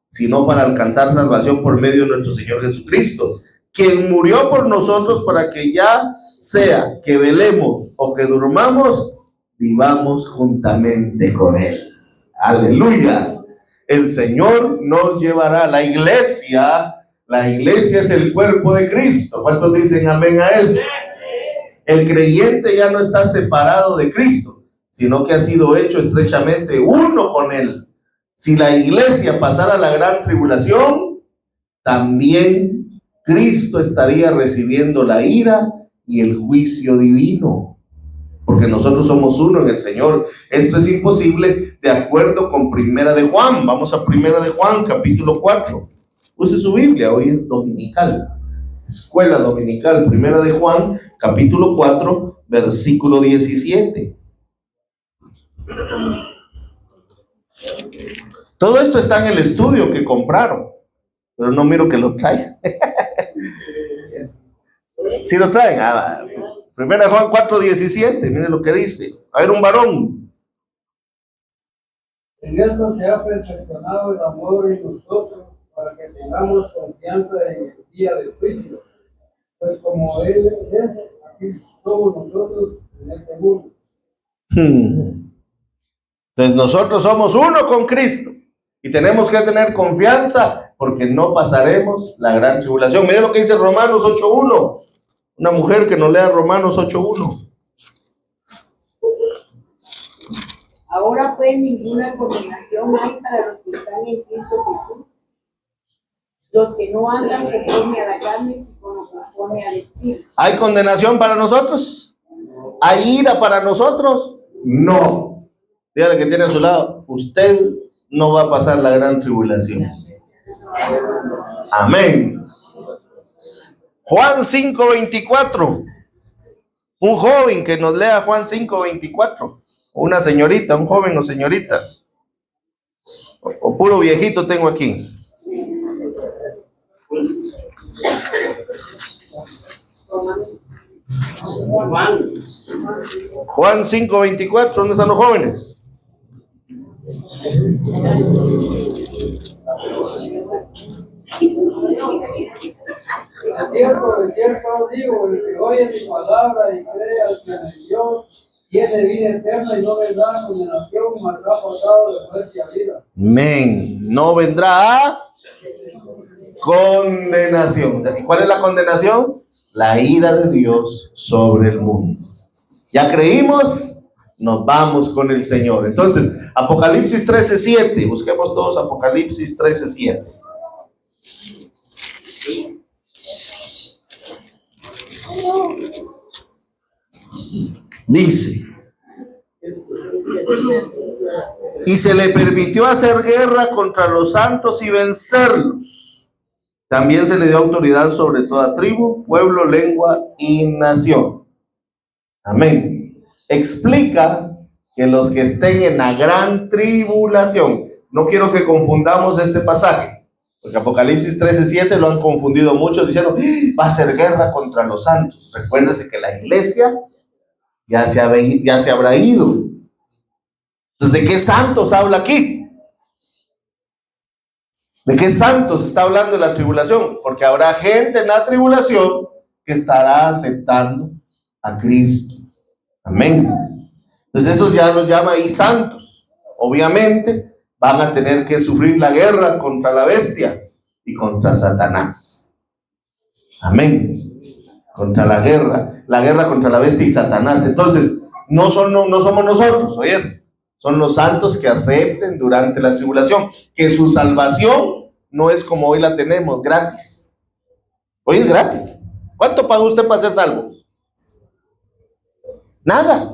sino para alcanzar salvación por medio de nuestro Señor Jesucristo, quien murió por nosotros para que ya sea que velemos o que durmamos, vivamos juntamente con Él. Aleluya. El Señor nos llevará. La iglesia es el cuerpo de Cristo. ¿Cuántos dicen amén a eso? El creyente ya no está separado de Cristo, sino que ha sido hecho estrechamente uno con Él. Si la iglesia pasara la gran tribulación, también Cristo estaría recibiendo la ira y el juicio divino, porque nosotros somos uno en el Señor. Esto es imposible de acuerdo con Primera de Juan. Vamos a Primera de Juan, capítulo 4. Use su Biblia, hoy es dominical, escuela dominical. Primera de Juan, capítulo 4, versículo 17. Todo esto está en el estudio que compraron, pero no miro que lo traigan. Si lo traen, Primera de Juan 4, 17, miren lo que dice. A ver, un varón. En esto se ha perfeccionado el amor en nosotros, para que tengamos confianza en el día del juicio. Pues como Él es, aquí somos nosotros en este mundo. Entonces nosotros somos uno con Cristo y tenemos que tener confianza porque no pasaremos la gran tribulación. Miren lo que dice Romanos 8:1. Una mujer que nos lea Romanos 8:1. Ahora pues ninguna condenación hay para los que están en Cristo Jesús, los que no andan conforme a la carne, sino conforme al Espíritu. ¿Hay condenación para nosotros? ¿Hay ira para nosotros? No. Dígale que tiene a su lado: usted no va a pasar la gran tribulación. Amén. Juan 5:24. Un joven que nos lea Juan 5:24. Una señorita, un joven o señorita. O puro viejito tengo aquí. Juan 5:24. ¿Dónde están los jóvenes? De cierto digo, el que oye mi palabra y cree al que me envió, tiene vida eterna y no vendrá a condenación, mas ha pasado de muerte a vida. Amén. No vendrá a condenación. ¿Y cuál es la condenación? La ira de Dios sobre el mundo. Ya creímos, nos vamos con el Señor. Entonces, Apocalipsis 13:7, busquemos todos Apocalipsis 13:7. Dice: y se le permitió hacer guerra contra los santos y vencerlos. También se le dio autoridad sobre toda tribu, pueblo, lengua y nación. Amén. Explica que los que estén en la gran tribulación, no quiero que confundamos este pasaje, porque Apocalipsis 13:7 lo han confundido mucho diciendo, va a hacer guerra contra los santos. Recuérdese que la iglesia ya se habrá ido. Entonces, ¿de qué santos habla aquí? ¿De qué santos está hablando en la tribulación? Porque habrá gente en la tribulación que estará aceptando a Cristo. Amén. Entonces, esos ya los llama ahí santos. Obviamente, van a tener que sufrir la guerra contra la bestia y contra Satanás. Amén. Contra la guerra contra la bestia y Satanás. Entonces, no somos nosotros, oye. Son los santos que acepten durante la tribulación, que su salvación no es como hoy la tenemos, gratis. Hoy es gratis. ¿Cuánto pagó usted para ser salvo? Nada.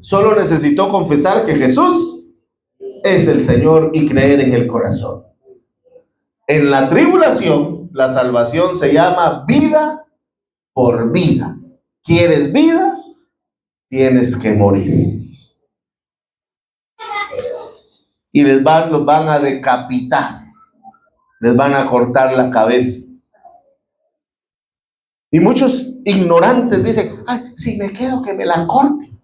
Solo necesitó confesar que Jesús es el Señor y creer en el corazón. En la tribulación, la salvación se llama vida por vida. ¿Quieres vida? Tienes que morir. Y los van a decapitar, les van a cortar la cabeza. Y muchos ignorantes dicen, ay, si me quedo que me la corten.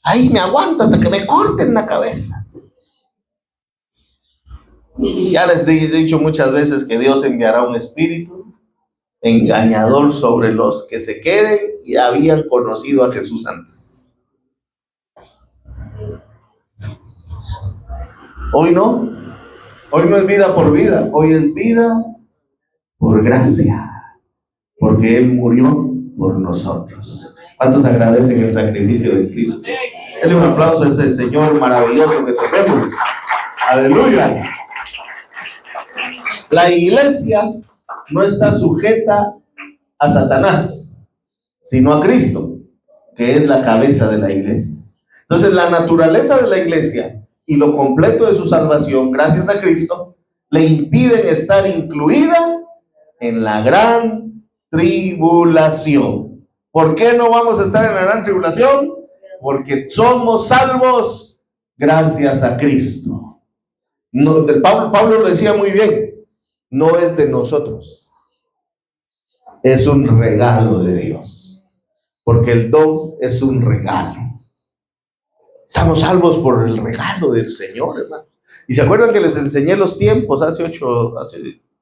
Ahí me aguanto hasta que me corten la cabeza. Y ya les he dicho muchas veces que Dios enviará un espíritu engañador sobre los que se queden y habían conocido a Jesús antes. Hoy no es vida por vida, hoy es vida por gracia, porque Él murió por nosotros. ¿Cuántos agradecen el sacrificio de Cristo? Denle un aplauso a ese Señor maravilloso que tenemos. Aleluya. La iglesia no está sujeta a Satanás, sino a Cristo, que es la cabeza de la iglesia. Entonces, la naturaleza de la iglesia y lo completo de su salvación, gracias a Cristo, le impiden estar incluida en la gran tribulación. ¿Por qué no vamos a estar en la gran tribulación? Porque somos salvos gracias a Cristo. No, Pablo lo decía muy bien, no es de nosotros, es un regalo de Dios, porque el don es un regalo. Estamos salvos por el regalo del Señor, hermano. Y se acuerdan que les enseñé los tiempos hace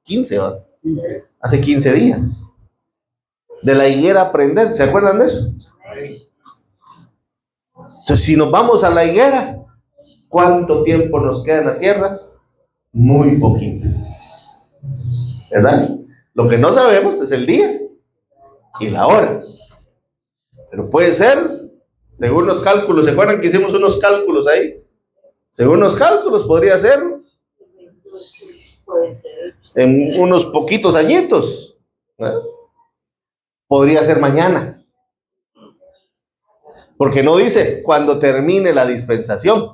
15, ¿verdad? 15. Hace 15 días. De la higuera aprender, ¿se acuerdan de eso? Entonces, si nos vamos a la higuera, ¿cuánto tiempo nos queda en la tierra? Muy poquito. ¿Verdad? Lo que no sabemos es el día y la hora. Pero puede ser, según los cálculos, ¿se acuerdan que hicimos unos cálculos ahí? Según los cálculos, podría ser en unos poquitos añitos. Podría ser mañana. Porque no dice cuando termine la dispensación.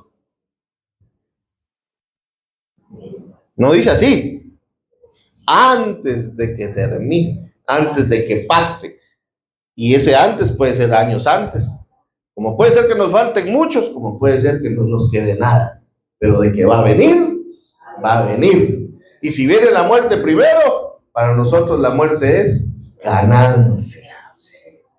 No dice así. Antes de que termine, antes de que pase. Y ese antes puede ser años antes. Como puede ser que nos falten muchos, como puede ser que no nos quede nada. Pero de que va a venir, va a venir. Y si viene la muerte primero, para nosotros la muerte es ganancia.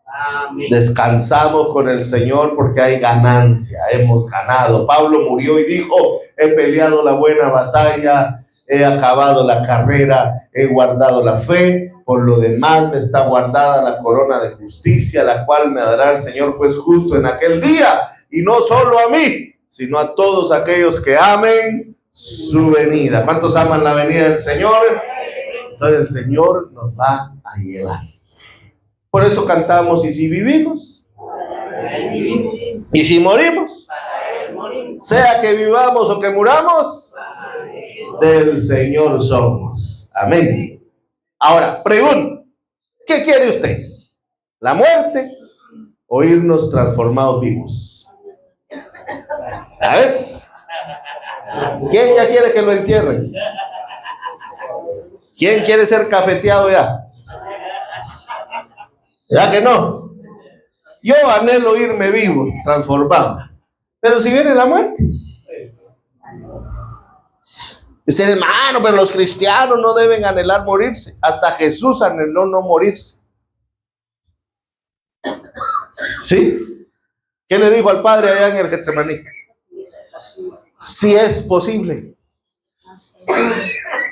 Amén. Descansamos con el Señor porque hay ganancia, hemos ganado. Pablo murió y dijo, he peleado la buena batalla, he acabado la carrera, he guardado la fe. Por lo demás me está guardada la corona de justicia, la cual me dará el Señor juez justo en aquel día. Y no solo a mí, sino a todos aquellos que amen su venida. ¿Cuántos aman la venida del Señor? Entonces el Señor nos va a llevar. Por eso cantamos, y si vivimos, Y si morimos, sea que vivamos o que muramos, del Señor somos. Amén. Ahora, pregunto, ¿qué quiere usted? ¿La muerte o irnos transformados vivos? A ver, ¿quién ya quiere que lo entierren? ¿Quién quiere ser cafeteado ya? ¿Ya que no? Yo anhelo irme vivo, transformado. Pero si viene la muerte. Dice, hermano, pero los cristianos no deben anhelar morirse. Hasta Jesús anheló no morirse. ¿Sí? ¿Qué le dijo al Padre allá en el Getsemaní? Si es posible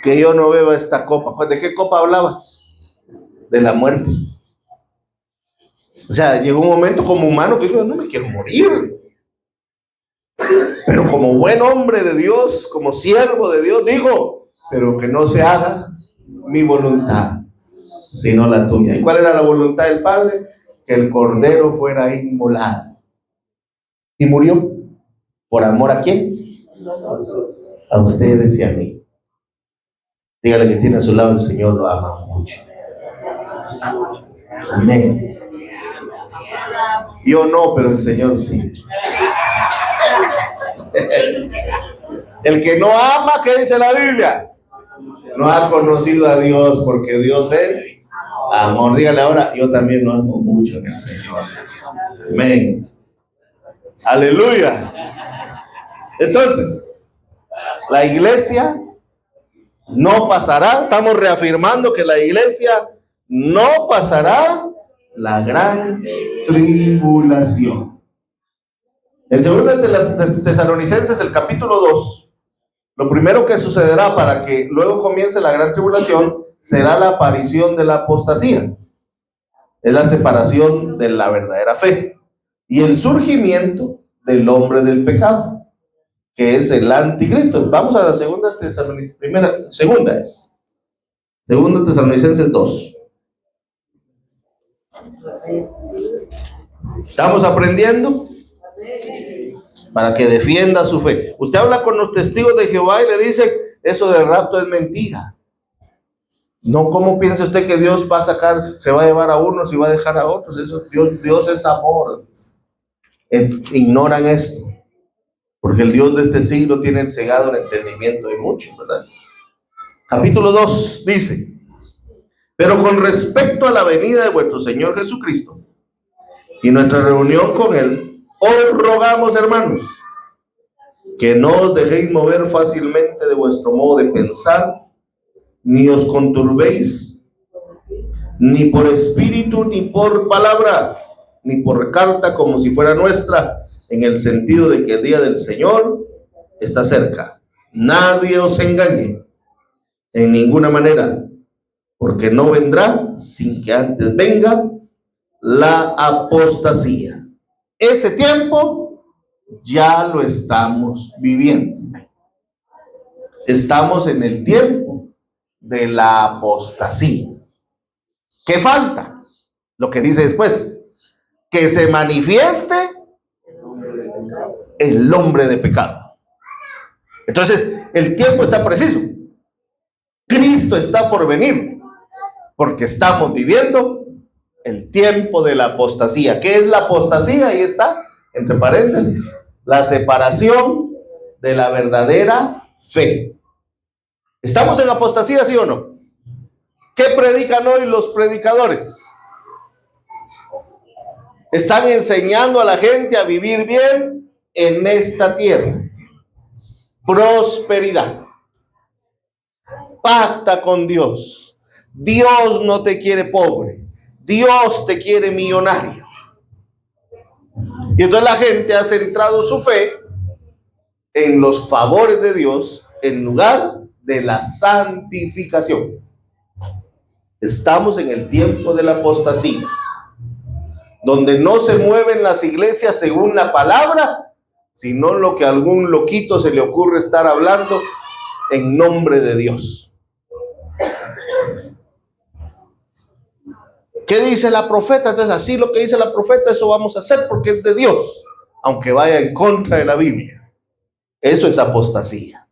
que yo no beba esta copa. ¿De qué copa hablaba? De la muerte. O sea, llegó un momento como humano que dijo, no me quiero morir. Pero como buen hombre de Dios, como siervo de Dios, dijo, pero que no se haga mi voluntad, sino la tuya. ¿Y cuál era la voluntad del Padre? Que el Cordero fuera inmolado. Y murió. ¿Por amor a quién? A ustedes y a mí. Dígale que tiene a su lado, el Señor lo ama mucho. Amén. Yo no, pero el Señor sí. El que no ama, ¿qué dice la Biblia? No ha conocido a Dios, porque Dios es amor. Dígale ahora, yo también lo amo mucho en el Señor. Amén. Aleluya. Entonces, la iglesia no pasará, estamos reafirmando que la iglesia no pasará la gran tribulación. En 2 Tesalonicenses, el capítulo 2, lo primero que sucederá para que luego comience la gran tribulación será la aparición de la apostasía. Es la separación de la verdadera fe y el surgimiento del hombre del pecado, que es el anticristo. Vamos a la segunda Tesalonicenses 2. ¿Estamos aprendiendo? Para que defienda su fe. Usted habla con los testigos de Jehová y le dice, eso del rapto es mentira. No, ¿cómo piensa usted que Dios va a sacar, se va a llevar a unos y va a dejar a otros? Eso, Dios es amor. Ignoran esto, porque el Dios de este siglo tiene cegado el entendimiento de muchos, ¿verdad? Capítulo 2 dice, pero con respecto a la venida de vuestro Señor Jesucristo y nuestra reunión con Él, os rogamos, hermanos, que no os dejéis mover fácilmente de vuestro modo de pensar, ni os conturbéis, ni por espíritu, ni por palabra, ni por carta como si fuera nuestra, en el sentido de que el día del Señor está cerca. Nadie os engañe en ninguna manera, porque no vendrá sin que antes venga la apostasía. Ese tiempo ya lo estamos viviendo. Estamos en el tiempo de la apostasía. ¿Qué falta? Lo que dice después, que se manifieste el hombre de pecado. Entonces, el tiempo está preciso. Cristo está por venir, porque estamos viviendo el tiempo de la apostasía. ¿Qué es la apostasía? Ahí está, entre paréntesis, la separación de la verdadera fe. ¿Estamos en apostasía, sí o no? ¿Qué predican hoy los predicadores? Están enseñando a la gente a vivir bien en esta tierra. Prosperidad. Pacta con Dios. Dios no te quiere pobre. Dios te quiere millonario. Y entonces la gente ha centrado su fe en los favores de Dios en lugar de la santificación. Estamos en el tiempo de la apostasía, donde no se mueven las iglesias según la palabra, sino lo que a algún loquito se le ocurre estar hablando en nombre de Dios. ¿Qué dice la profeta? Entonces, así lo que dice la profeta, eso vamos a hacer porque es de Dios, aunque vaya en contra de la Biblia. Eso es apostasía.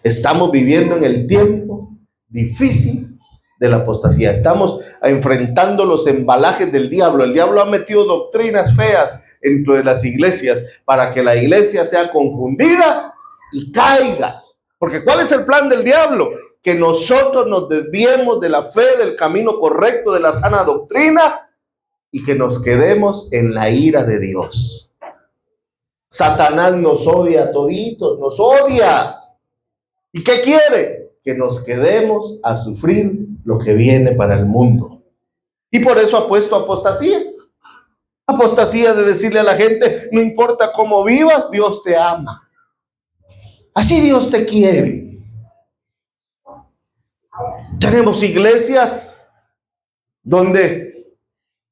Estamos viviendo en el tiempo difícil de la apostasía. Estamos enfrentando los embalajes del diablo. El diablo ha metido doctrinas feas dentro de las iglesias para que la iglesia sea confundida y caiga. Porque ¿cuál es el plan del diablo? Que nosotros nos desviemos de la fe, del camino correcto, de la sana doctrina, y que nos quedemos en la ira de Dios. Satanás nos odia a toditos, nos odia. ¿Y qué quiere? Que nos quedemos a sufrir lo que viene para el mundo. Y por eso ha puesto apostasía. Apostasía de decirle a la gente, no importa cómo vivas, Dios te ama. Así Dios te quiere. Tenemos iglesias donde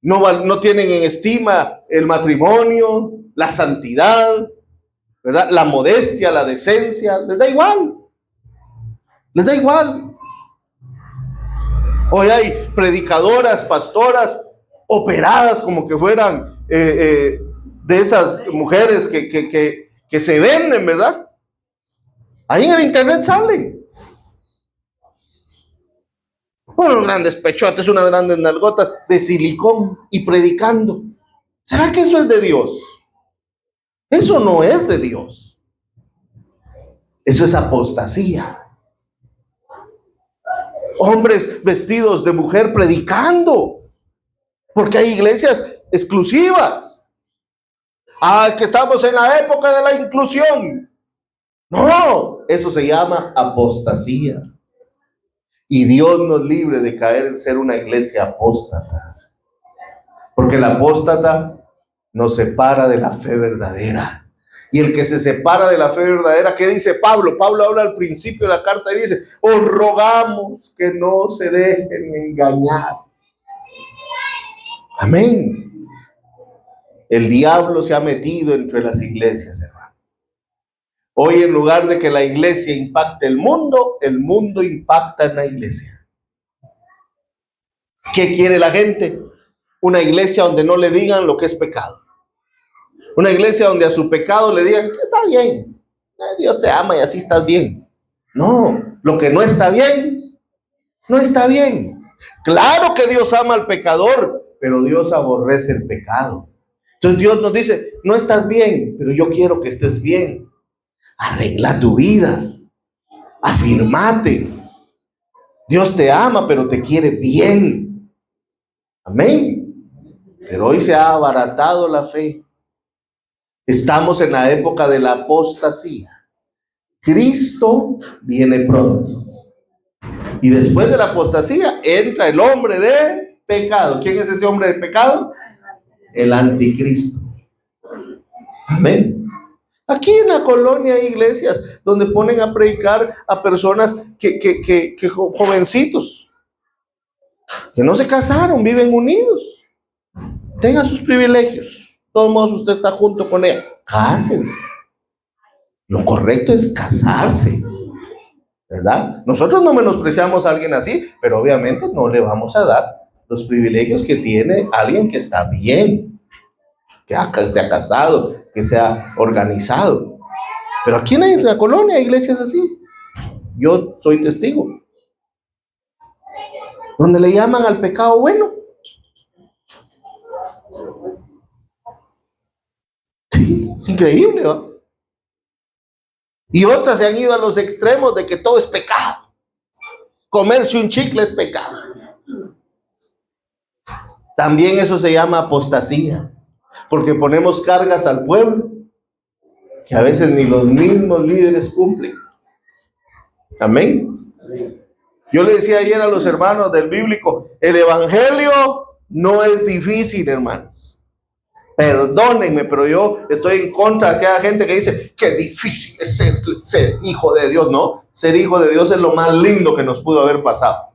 no tienen en estima el matrimonio, la santidad, ¿verdad? La modestia, la decencia, les da igual. Les da igual. Hoy hay predicadoras, pastoras, operadas como que fueran de esas mujeres que se venden, ¿verdad? Ahí en el internet salen. Unos grandes pechotes, unas grandes nalgotas de silicón y predicando. ¿Será que eso es de Dios? Eso no es de Dios. Eso es apostasía. Hombres vestidos de mujer predicando, porque hay iglesias exclusivas. Que estamos en la época de la inclusión. No, eso se llama apostasía. Y Dios nos libre de caer en ser una iglesia apóstata, porque el apóstata nos separa de la fe verdadera. Y el que se separa de la fe verdadera, ¿qué dice Pablo? Pablo habla al principio de la carta y dice, os rogamos que no se dejen engañar. Amén. El diablo se ha metido entre las iglesias, hermano. Hoy, en lugar de que la iglesia impacte el mundo impacta en la iglesia. ¿Qué quiere la gente? Una iglesia donde no le digan lo que es pecado. Una iglesia donde a su pecado le digan, está bien, Dios te ama y así estás bien. No, lo que no está bien, no está bien. Claro que Dios ama al pecador, pero Dios aborrece el pecado. Entonces Dios nos dice, no estás bien, pero yo quiero que estés bien. Arregla tu vida, afirmate. Dios te ama, pero te quiere bien. Amén. Pero hoy se ha abaratado la fe. Estamos en la época de la apostasía. Cristo viene pronto. Y después de la apostasía entra el hombre de pecado. ¿Quién es ese hombre de pecado? El anticristo. Amén. Aquí en la colonia hay iglesias donde ponen a predicar a personas que jovencitos, que no se casaron, viven unidos, tengan sus privilegios. De todos modos, usted está junto con ella. Cásense. Lo correcto es casarse, ¿verdad? Nosotros no menospreciamos a alguien así, pero obviamente no le vamos a dar los privilegios que tiene alguien que está bien, que se ha casado, que se ha organizado. Pero aquí en la colonia hay iglesias así. Yo soy testigo. Donde le llaman al pecado bueno. Sí, es increíble, ¿va? Y otras se han ido a los extremos de que todo es pecado. Comerse un chicle es pecado. También eso se llama apostasía, porque ponemos cargas al pueblo que a veces ni los mismos líderes cumplen. Amén. Yo le decía ayer a los hermanos del bíblico, el evangelio no es difícil, hermanos. Perdónenme, pero yo estoy en contra de aquella gente que dice que difícil es ser hijo de Dios. No, ser hijo de Dios es lo más lindo que nos pudo haber pasado.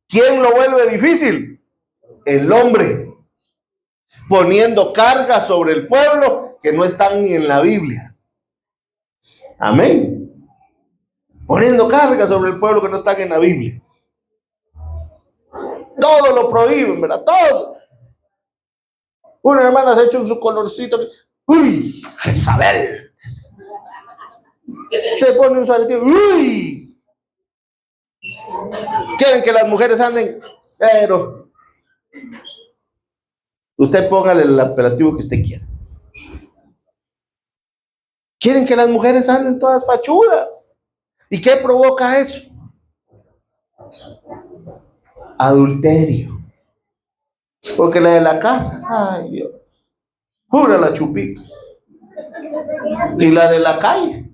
¿Quién lo vuelve difícil? El hombre, poniendo cargas sobre el pueblo que no están ni en la Biblia. Amén. Poniendo cargas sobre el pueblo que no están en la Biblia. todo lo prohíben, ¿verdad? Todo. Una hermana se ha hecho su colorcito. ¡Uy! Jezabel. Se pone un suaretito. ¡Uy! Quieren que las mujeres anden, pero usted póngale el apelativo que usted quiera. Quieren que las mujeres anden todas fachudas. ¿Y qué provoca eso? Adulterio. Porque la de la casa, ay Dios, pura la chupitos. Y la de la calle,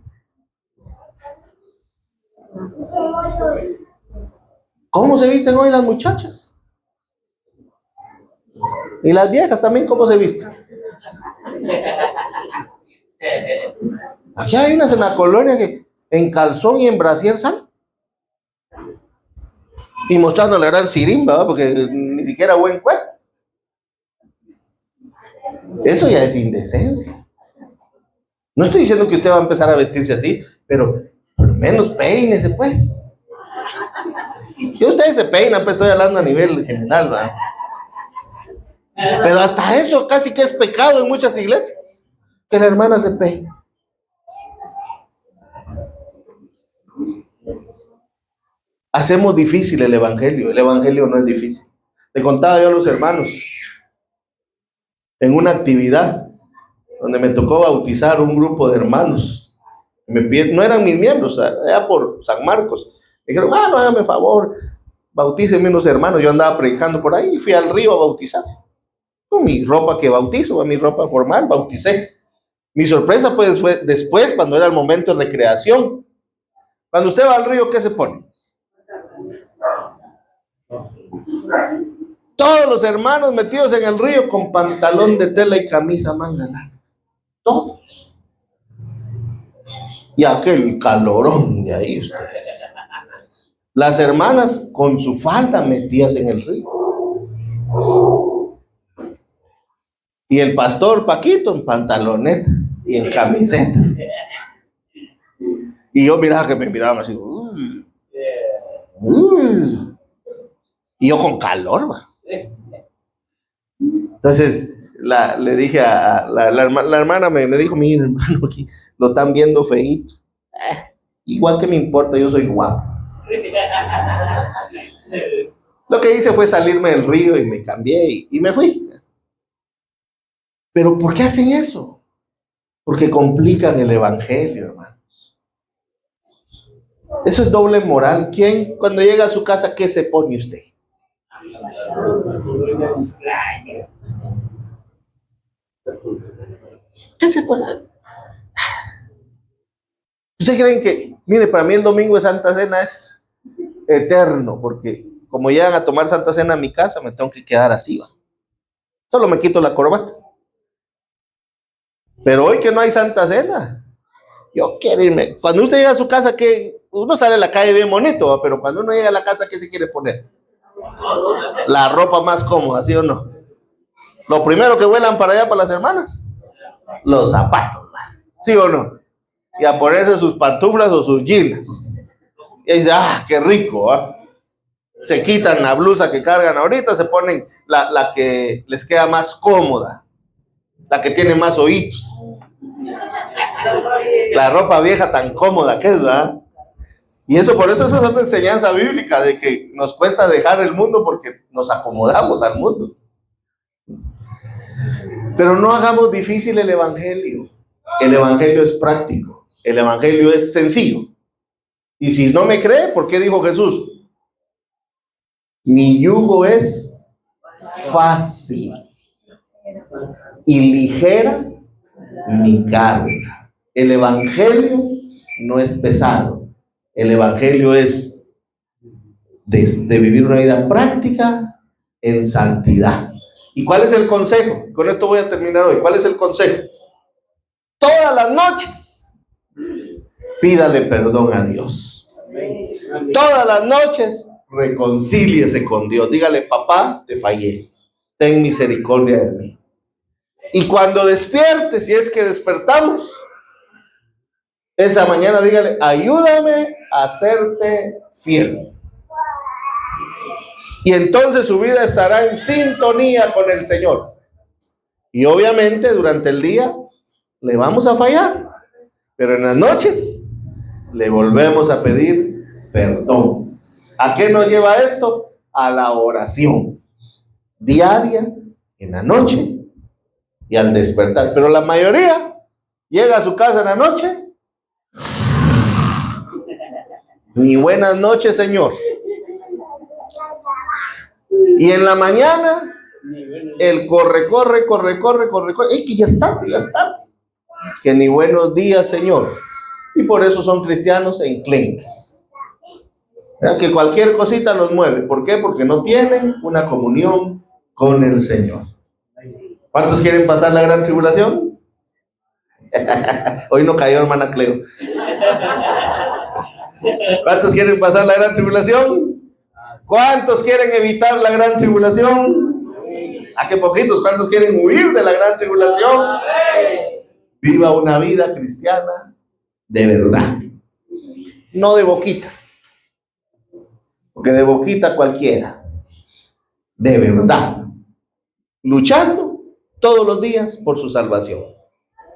¿cómo se visten hoy las muchachas? Y las viejas también, ¿cómo se visten? Aquí hay unas en la colonia que en calzón y en brasier salen. Y mostrando la gran sirimba, ¿verdad? Porque ni siquiera buen cuerpo. Eso ya es indecencia. No estoy diciendo que usted va a empezar a vestirse así, pero por lo menos peínese, pues. Si ustedes se peinan, pues estoy hablando a nivel general, ¿verdad? Pero hasta eso casi que es pecado en muchas iglesias, que la hermana se peine. Hacemos difícil el evangelio no es difícil. Le contaba yo a los hermanos en una actividad donde me tocó bautizar un grupo de hermanos. No eran mis miembros, era por San Marcos. Me dijeron, no, hágame favor, bautícenme unos hermanos. Yo andaba predicando por ahí y fui al río a bautizar. Con mi ropa que bautizo, mi ropa formal, bauticé. Mi sorpresa pues fue después, cuando era el momento de recreación. Cuando usted va al río, ¿qué se pone? Todos los hermanos metidos en el río con pantalón de tela y camisa manga larga. Todos. Y aquel calorón de ahí ustedes. Las hermanas con su falda metidas en el río. Y el pastor Paquito en pantaloneta y en camiseta. Y yo miraba que me miraban así. Y yo con calor, va. Entonces le dije a la hermana, me dijo, mira hermano, aquí lo están viendo feíto. Igual que me importa, yo soy guapo. Lo que hice fue salirme del río y me cambié y me fui. Pero ¿por qué hacen eso? Porque complican el evangelio, hermanos. Eso es doble moral. ¿Quién, cuando llega a su casa, qué se pone usted? ¿Qué se pone? ¿Ustedes creen que, mire, para mí el domingo de Santa Cena es eterno? Porque como llegan a tomar Santa Cena a mi casa, me tengo que quedar así, ¿va? Solo me quito la corbata. Pero hoy que no hay Santa Cena, yo quiero irme. Cuando usted llega a su casa, que uno sale a la calle bien bonito, ¿va? Pero cuando uno llega a la casa, ¿qué se quiere poner? La ropa más cómoda, ¿sí o no? Lo primero que vuelan para allá, para las hermanas, los zapatos, ¿sí o no? Y a ponerse sus pantuflas o sus jeans. Y dice, qué rico, ¿eh? Se quitan la blusa que cargan ahorita, se ponen la que les queda más cómoda, la que tiene más hoyitos. La ropa vieja tan cómoda que es, ¿verdad? Y eso, por eso esa es otra enseñanza bíblica, de que nos cuesta dejar el mundo porque nos acomodamos al mundo. Pero no hagamos difícil el evangelio. El evangelio es práctico. El evangelio es sencillo. Y si no me cree, ¿por qué dijo Jesús? Mi yugo es fácil y ligera mi carga. El evangelio no es pesado. El evangelio es de vivir una vida práctica en santidad. ¿Y cuál es el consejo? Con esto voy a terminar hoy. ¿Cuál es el consejo? Todas las noches pídale perdón a Dios. Todas las noches reconcíliese con Dios. Dígale, papá, te fallé. Ten misericordia de mí. Y cuando despierte, si es que despertamos, esa mañana dígale, ayúdame a serte fiel. Y entonces su vida estará en sintonía con el Señor. Y obviamente durante el día le vamos a fallar, pero en las noches le volvemos a pedir perdón. ¿A qué nos lleva esto? A la oración diaria, en la noche y al despertar. Pero la mayoría llega a su casa en la noche. Ni buenas noches, Señor. Y en la mañana, el corre. ¡Ey, que ya es tarde! Que ni buenos días, Señor. Y por eso son cristianos enclenques. Que cualquier cosita los mueve. ¿Por qué? Porque no tienen una comunión con el Señor. ¿Cuántos quieren pasar la gran tribulación? Hoy no cayó, hermana Cleo. ¿Cuántos quieren pasar la gran tribulación? ¿Cuántos quieren evitar la gran tribulación? ¿A qué poquitos? ¿Cuántos quieren huir de la gran tribulación? Viva una vida cristiana de verdad, no de boquita, porque de boquita cualquiera, de verdad, luchando todos los días por su salvación.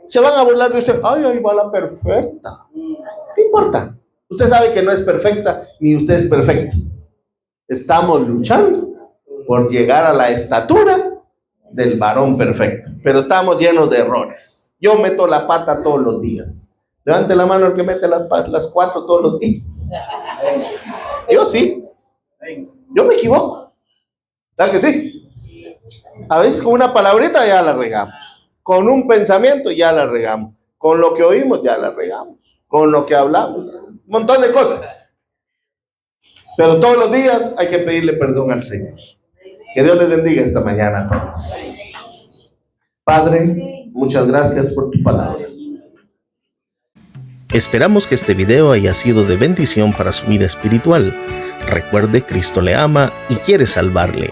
Se van a burlar de usted. Ay, ahí va la perfecta. ¿Qué importa? Usted sabe que no es perfecta, ni usted es perfecto. Estamos luchando por llegar a la estatura del varón perfecto, pero estamos llenos de errores. Yo meto la pata todos los días. Levante la mano el que mete las 4 todos los días. Yo sí. Yo me equivoco. ¿Verdad que sí? A veces con una palabrita ya la regamos. Con un pensamiento ya la regamos. Con lo que oímos ya la regamos. Con lo que hablamos. Un montón de cosas. Pero todos los días hay que pedirle perdón al Señor. Que Dios les bendiga esta mañana a todos. Padre, muchas gracias por tu palabra. Esperamos que este video haya sido de bendición para su vida espiritual. Recuerde, Cristo le ama y quiere salvarle.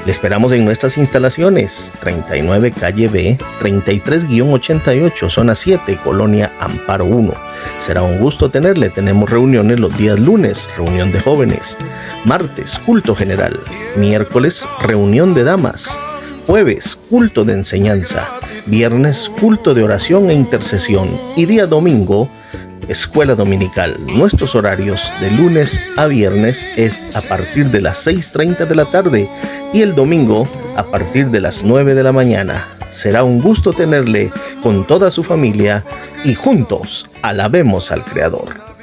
Le esperamos en nuestras instalaciones, 39 calle B, 33-88, zona 7, Colonia Amparo 1. Será un gusto tenerle. Tenemos reuniones los días lunes, reunión de jóvenes, martes, culto general, miércoles, reunión de damas, jueves, culto de enseñanza, viernes, culto de oración e intercesión y día domingo, escuela dominical. Nuestros horarios de lunes a viernes es a partir de las 6:30 de la tarde y el domingo a partir de las 9 de la mañana. Será un gusto tenerle con toda su familia y juntos alabemos al Creador.